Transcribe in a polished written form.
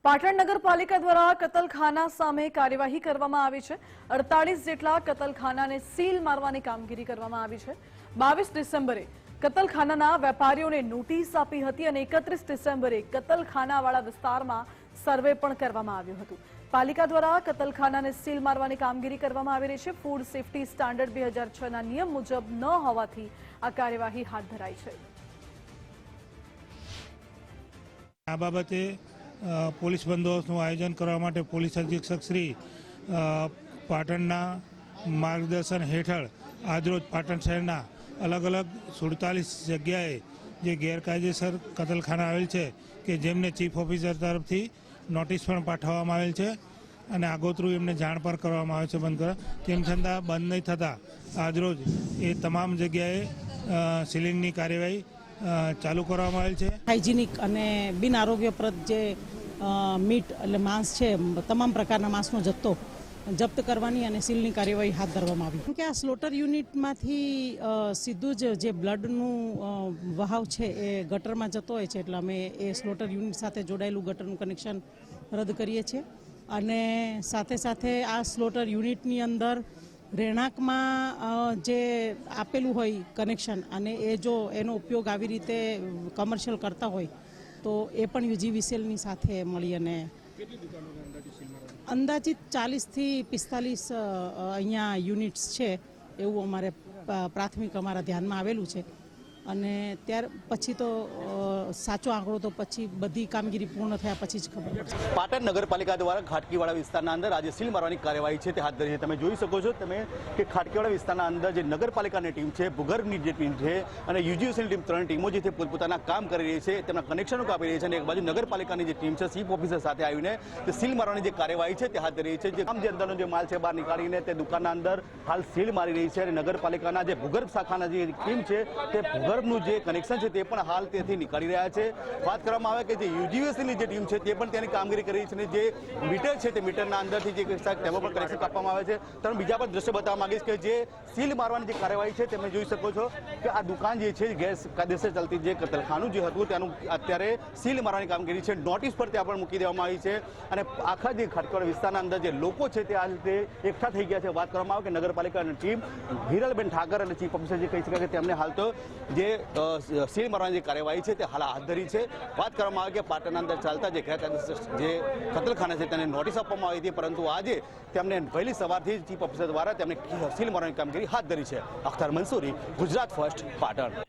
પાટણ નગરપાલિકા દ્વારા કતલખાના સામે કાર્યવાહી કરવામાં આવી છે। 48 જેટલા કતલખાનાને સીલ મારવાની કામગીરી કરવામાં આવી છે। 22 ડિસેમ્બરે કતલખાનાના વેપારીઓને નોટિસ આપી હતી અને 31 ડિસેમ્બરે કતલખાનાવાળા વિસ્તારમાં સર્વે પણ કરવામાં આવ્યું હતું। પાલિકા દ્વારા કતલખાનાને સીલ મારવાની કામગીરી કરવામાં આવી રહી છે। ફૂડ સેફ્ટી સ્ટાન્ડર્ડ 2006 ના નિયમ મુજબ ન હોવાથી આ કાર્યવાહી હાથ ધરાઈ છે। આ બાબતે પોલીસ બંદોબસ્તનું આયોજન કરવા માટે પોલીસ અધિક્ષક શ્રી પાટણના માર્ગદર્શન હેઠળ આજરોજ પાટણ શહેરના અલગ અલગ 47 જગ્યાએ જે ગેરકાયદેસર કતલખાના આવેલ છે કે જેમને ચીફ ઓફિસર તરફથી નોટિસ પણ પાઠવવામાં આવેલ છે અને આગોતરું એમને જાણ પણ કરવામાં આવે છે બંધ કરવા। તેમ છતાં બંધ નહીં થતાં આજરોજ એ તમામ જગ્યાએ સીલિંગની કાર્યવાહી ચાલુ કરવામાં આવેલ છે। હાઇજેનિક અને બિન આરોગ્યપ્રદ જે મીટ એટલે માંસ છે, તમામ પ્રકારના માંસનો જથ્થો જપ્ત કરવાની અને સીલની કાર્યવાહી હાથ ધરવામાં આવી। કે આ સ્લોટર યુનિટમાંથી સીધું જ જે બ્લડનું વહાવ છે એ ગટરમાં જતો હોય છે, એટલે અમે એ સ્લોટર યુનિટ સાથે જોડાયેલું ગટરનું કનેક્શન રદ કરીએ છીએ અને સાથે સાથે આ સ્લોટર યુનિટની અંદર રહેણાંકમાં જે આપેલું હોય કનેક્શન અને એ જો એનો ઉપયોગ આવી રીતે કમર્શિયલ કરતા હોય તો એ પણ યુજીવીસીએલની સાથે મળી અને અંદાજિત 40 થી 45 અહીંયા યુનિટ્સ છે એવું અમારે પ્રાથમિક અમારા ધ્યાનમાં આવેલું છે અને ત્યાર પછી તો સાચો આંકડો તો પછી બધી કામગીરી પૂર્ણ થયા પછી જ ખબર પડશે। પાટણ નગરપાલિકા દ્વારા ખાટકીવાડા વિસ્તારના અંદર આજે સીલ મારવાની કાર્યવાહી છે તે હાથ ધરી છે। તમે જોઈ શકો છો તમે કે ખાટકીવાડા વિસ્તારના અંદર જે નગરપાલિકાની ટીમ છે, ભૂગર્ભની જે ટીમ છે અને યુજીવીસીની ટીમ, 3 ટીમો જે છે પોતપોતાના કામ કરી રહી છે, તેમના કનેક્શનો કાપી રહી છે અને એક બાજુ નગરપાલિકાની જે ટીમ છે ચીફ ઓફિસર સાથે આવીને તે સીલ મારવાની જે કાર્યવાહી છે તે હાથ ધરી રહી છે। જે કામ જે અંદરનો જે માલ છે બહાર નીકાળીને તે દુકાનના અંદર હાલ સીલ મારી રહી છે અને નગરપાલિકાના જે ભૂગર્ભ શાખાના જે ટીમ છે તે ભૂગર્ભનું જે કનેક્શન છે તે પણ હાલ તેથી નીકાળી રહ્યા છે। વાત કરવામાં આવે કે જે યુજીવીસીની જે ટીમ છે તે પણ તેની કામગીરી કરી રહી છે અને જે મીટર છે તે મીટરના અંદરથી જે તેમાં પણ કનેક્શન કાપવામાં આવે છે। તમે બીજા પણ દ્રશ્ય બતાવવા માંગીશ કે જે સીલ મારવાની જે કાર્યવાહી છે તમે જોઈ શકો છો કે આ દુકાન જે છે ગેરકાયદેસર ચાલતી જે કતલખાનું જે હતું તેનું અત્યારે સીલ મારવાની કામગીરી છે, નોટિસ પર ત્યાં પણ મૂકી દેવામાં આવી છે અને આખા જે ખાટકીવાડા વિસ્તારના અંદર જે લોકો છે તે આ રીતે એકઠા થઈ ગયા છે। વાત કરવામાં આવે કે નગરપાલિકાની ટીમ હિરલબેન ઠાકર અને ચીફ ઓફિસર જે કહી શકાય કે તેમને હાલ તો જે સીલ મારવાની જે કાર્યવાહી છે તે હાલ હાથ ધરી છે। વાત કરવામાં આવે કે પાટણના અંદર ચાલતા જે ગેરકાયદેસર જે કતલખાના છે તેને નોટિસ આપવામાં આવી હતી, પરંતુ આજે તેમને વહેલી સવારથી ચીફ ઓફિસર દ્વારા તેમને સીલ મારવાની કામગીરી હાથ ધરી છે। અખ્તર મંસૂરી, ગુજરાત ફર્સ્ટ, પાટણ।